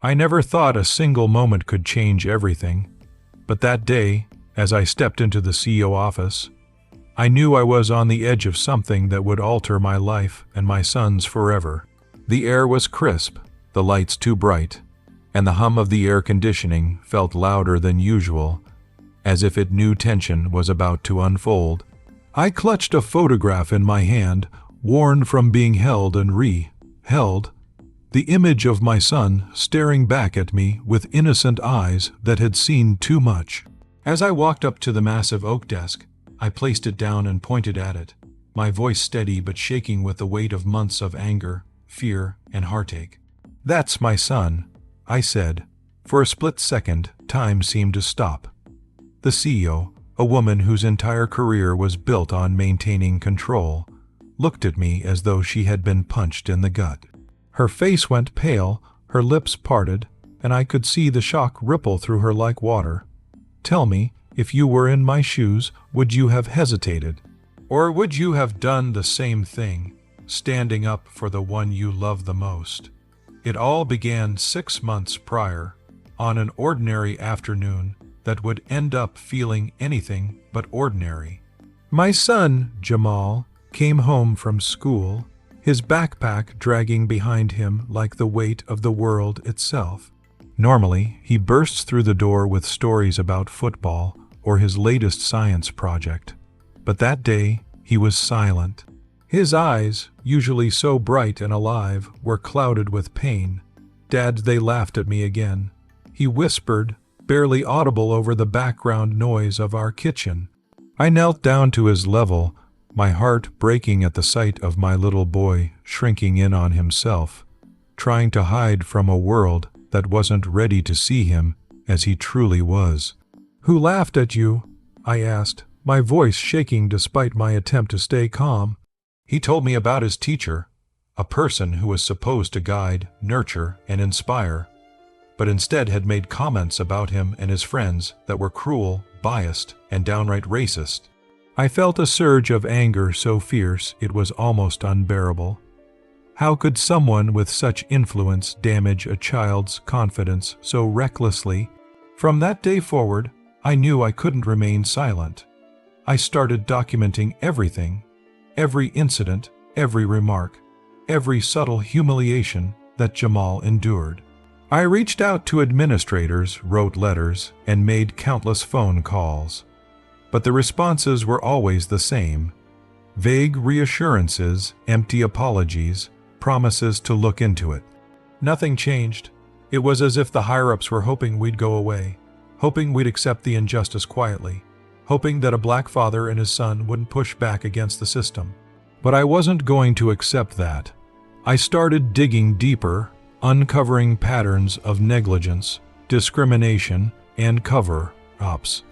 I never thought a single moment could change everything, but that day, as I stepped into the CEO office, I knew I was on the edge of something that would alter my life and my son's forever. The air was crisp, the lights too bright, and the hum of the air conditioning felt louder than usual, as if it knew tension was about to unfold. I clutched a photograph in my hand, worn from being held and re-held, the image of my son staring back at me with innocent eyes that had seen too much. As I walked up to the massive oak desk, I placed it down and pointed at it, my voice steady but shaking with the weight of months of anger, fear, and heartache. "That's my son," I said. For a split second, time seemed to stop. The CEO, a woman whose entire career was built on maintaining control, looked at me as though she had been punched in the gut. Her face went pale, her lips parted, and I could see the shock ripple through her like water. "Tell me, if you were in my shoes, would you have hesitated? Or would you have done the same thing, standing up for the one you love the most?" It all began 6 months prior, on an ordinary afternoon that would end up feeling anything but ordinary. My son, Jamal, came home from school, his backpack dragging behind him like the weight of the world itself. Normally, he bursts through the door with stories about football or his latest science project. But that day, he was silent. His eyes, usually so bright and alive, were clouded with pain. "Dad," they laughed at me again. He whispered, barely audible over the background noise of our kitchen. I knelt down to his level, my heart breaking at the sight of my little boy shrinking in on himself, trying to hide from a world that wasn't ready to see him as he truly was. "Who laughed at you?" I asked, my voice shaking despite my attempt to stay calm. He told me about his teacher, a person who was supposed to guide, nurture, and inspire, but instead had made comments about him and his friends that were cruel, biased, and downright racist. I felt a surge of anger so fierce it was almost unbearable. How could someone with such influence damage a child's confidence so recklessly? From that day forward, I knew I couldn't remain silent. I started documenting everything, every incident, every remark, every subtle humiliation that Jamal endured. I reached out to administrators, wrote letters, and made countless phone calls. But the responses were always the same: vague reassurances, empty apologies, promises to look into it. Nothing changed. It was as if the higher-ups were hoping we'd go away, hoping we'd accept the injustice quietly, hoping that a black father and his son wouldn't push back against the system. But I wasn't going to accept that. I started digging deeper, uncovering patterns of negligence, discrimination, and cover-ups.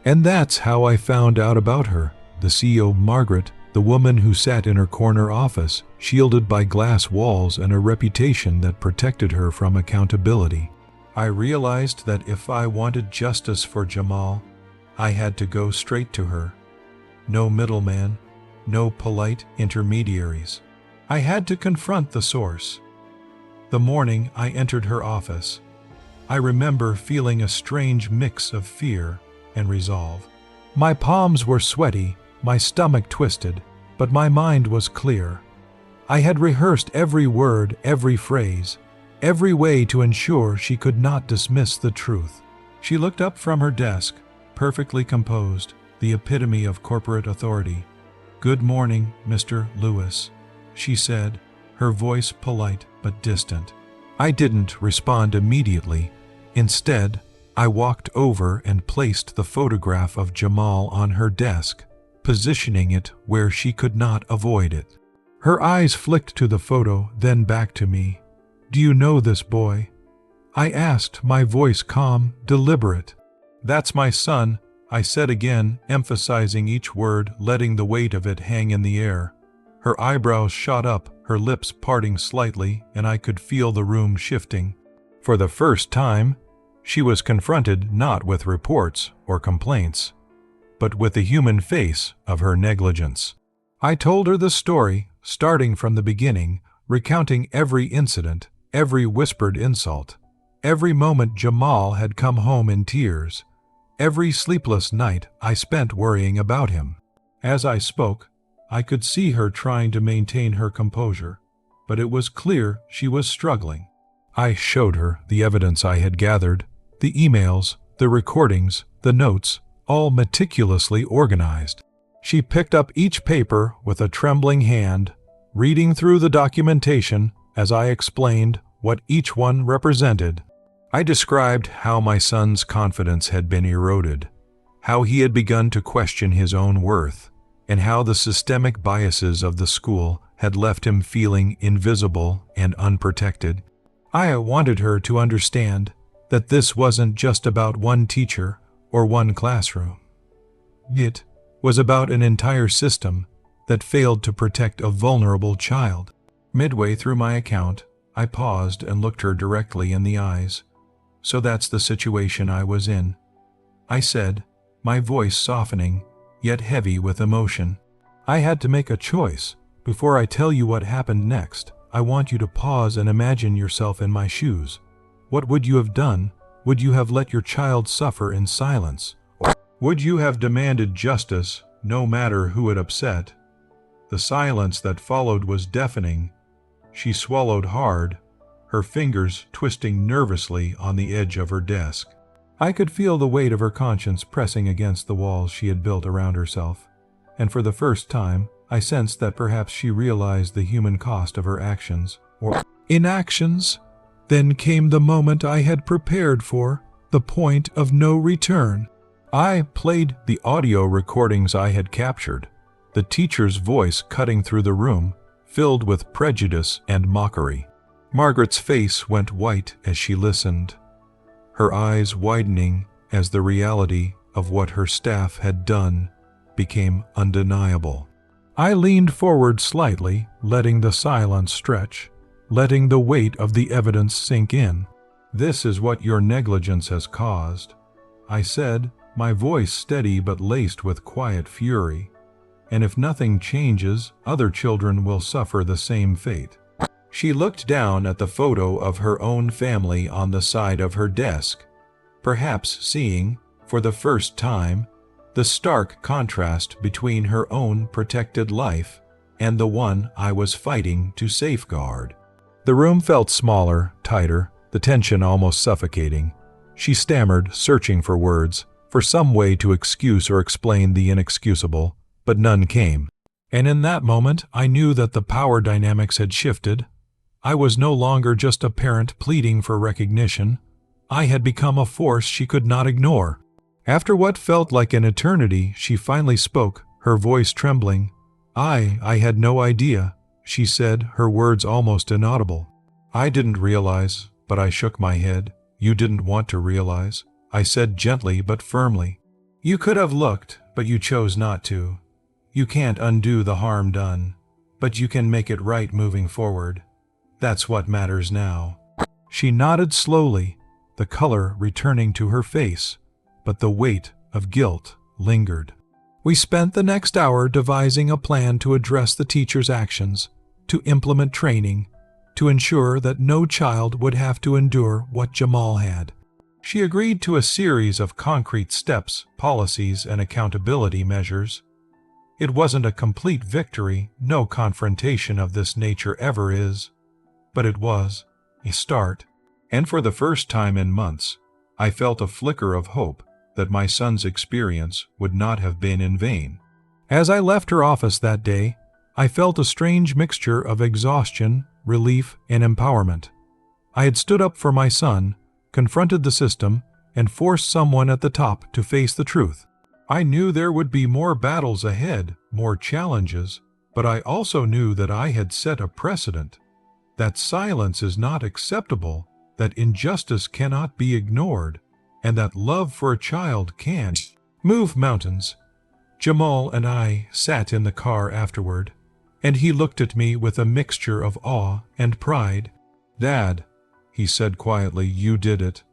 And that's how I found out about her, the CEO Margaret, the woman who sat in her corner office, shielded by glass walls and a reputation that protected her from accountability. I realized that if I wanted justice for Jamal, I had to go straight to her. No middleman, no polite intermediaries. I had to confront the source. The morning I entered her office, I remember feeling a strange mix of fear and resolve. My palms were sweaty, my stomach twisted, but my mind was clear. I had rehearsed every word, every phrase, every way to ensure she could not dismiss the truth. She looked up from her desk, perfectly composed, the epitome of corporate authority. "Good morning, Mr. Lewis," she said, her voice polite but distant. I didn't respond immediately. Instead, I walked over and placed the photograph of Jamal on her desk, positioning it where she could not avoid it. Her eyes flicked to the photo, then back to me. "Do you know this boy?" I asked, my voice calm, deliberate. "That's my son," I said again, emphasizing each word, letting the weight of it hang in the air. Her eyebrows shot up, her lips parting slightly, and I could feel the room shifting. For the first time, she was confronted not with reports or complaints, but with the human face of her negligence. I told her the story, starting from the beginning, recounting every incident, every whispered insult, Every moment Jamal had come home in tears. Every sleepless night I spent worrying about him. As I spoke, I could see her trying to maintain her composure, but it was clear she was struggling. I showed her the evidence I had gathered, the emails, the recordings, the notes, all meticulously organized. She picked up each paper with a trembling hand, reading through the documentation as I explained what each one represented. I described how my son's confidence had been eroded, how he had begun to question his own worth, and how the systemic biases of the school had left him feeling invisible and unprotected. I wanted her to understand that this wasn't just about one teacher or one classroom. It was about an entire system that failed to protect a vulnerable child. Midway through my account, I paused and looked her directly in the eyes. So that's the situation I was in, I said, my voice softening, yet heavy with emotion. I had to make a choice. Before I tell you what happened next, I want you to pause and imagine yourself in my shoes. What would you have done? Would you have let your child suffer in silence? Or would you have demanded justice, no matter who it upset? The silence that followed was deafening. She swallowed hard, her fingers twisting nervously on the edge of her desk. I could feel the weight of her conscience pressing against the walls she had built around herself, and for the first time, I sensed that perhaps she realized the human cost of her actions, or inactions. Then came the moment I had prepared for, the point of no return. I played the audio recordings I had captured, the teacher's voice cutting through the room, filled with prejudice and mockery. Margaret's face went white as she listened, her eyes widening as the reality of what her staff had done became undeniable. I leaned forward slightly, letting the silence stretch, letting the weight of the evidence sink in. "This is what your negligence has caused," I said, my voice steady but laced with quiet fury. "And if nothing changes, other children will suffer the same fate." She looked down at the photo of her own family on the side of her desk, perhaps seeing, for the first time, the stark contrast between her own protected life and the one I was fighting to safeguard. The room felt smaller, tighter, the tension almost suffocating. She stammered, searching for words, for some way to excuse or explain the inexcusable, but none came. And in that moment, I knew that the power dynamics had shifted. I was no longer just a parent pleading for recognition. I had become a force she could not ignore. After what felt like an eternity, she finally spoke, her voice trembling. I had no idea," she said, her words almost inaudible. "I didn't realize," but I shook my head. "You didn't want to realize," I said gently but firmly. "You could have looked, but you chose not to. You can't undo the harm done, but you can make it right moving forward. That's what matters now." She nodded slowly, the color returning to her face, but the weight of guilt lingered. We spent the next hour devising a plan to address the teacher's actions, to implement training, to ensure that no child would have to endure what Jamal had. She agreed to a series of concrete steps, policies, and accountability measures. It wasn't a complete victory, no confrontation of this nature ever is, but it was a start. And for the first time in months, I felt a flicker of hope that my son's experience would not have been in vain. As I left her office that day, I felt a strange mixture of exhaustion, relief, and empowerment. I had stood up for my son, confronted the system, and forced someone at the top to face the truth. I knew there would be more battles ahead, more challenges, but I also knew that I had set a precedent, that silence is not acceptable, that injustice cannot be ignored, and that love for a child can move mountains. Jamal and I sat in the car afterward, and he looked at me with a mixture of awe and pride. "Dad," he said quietly, "you did it."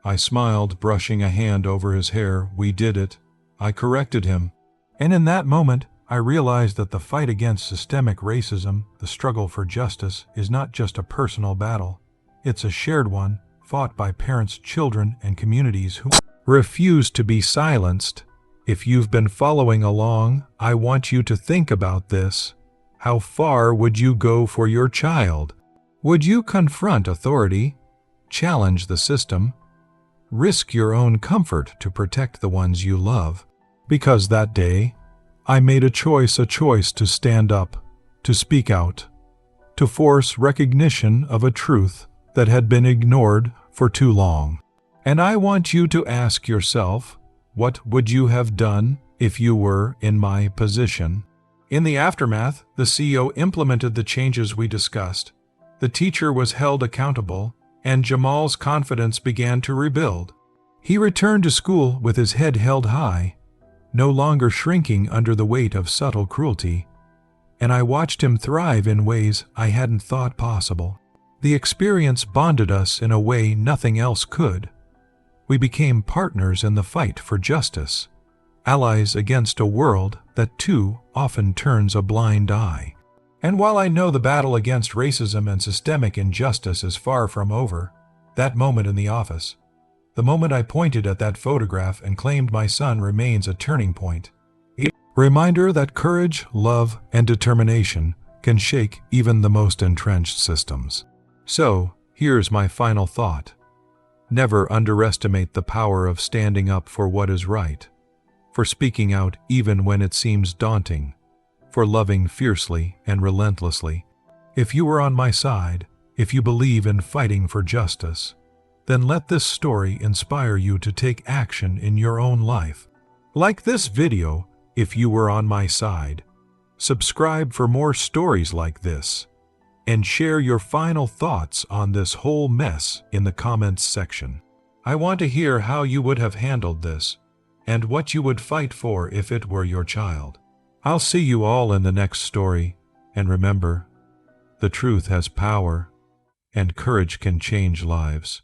I smiled, brushing a hand over his hair. "We did it." I corrected him. And in that moment, I realized that the fight against systemic racism, the struggle for justice, is not just a personal battle. It's a shared one, fought by parents, children, and communities who refuse to be silenced. If you've been following along, I want you to think about this. How far would you go for your child? Would you confront authority, challenge the system, risk your own comfort to protect the ones you love? Because that day, I made a choice to stand up, to speak out, to force recognition of a truth that had been ignored for too long. And I want you to ask yourself, what would you have done if you were in my position? In the aftermath, the CEO implemented the changes we discussed. The teacher was held accountable, and Jamal's confidence began to rebuild. He returned to school with his head held high, no longer shrinking under the weight of subtle cruelty, and I watched him thrive in ways I hadn't thought possible. The experience bonded us in a way nothing else could. We became partners in the fight for justice, allies against a world that too often turns a blind eye. And while I know the battle against racism and systemic injustice is far from over, that moment in the office, the moment I pointed at that photograph and claimed my son, remains a turning point. A reminder that courage, love, and determination can shake even the most entrenched systems. So, here's my final thought. Never underestimate the power of standing up for what is right, for speaking out even when it seems daunting, for loving fiercely and relentlessly. If you are on my side, if you believe in fighting for justice, then let this story inspire you to take action in your own life. Like this video if you were on my side. Subscribe for more stories like this, and share your final thoughts on this whole mess in the comments section. I want to hear how you would have handled this, and what you would fight for if it were your child. I'll see you all in the next story, and remember, the truth has power, and courage can change lives.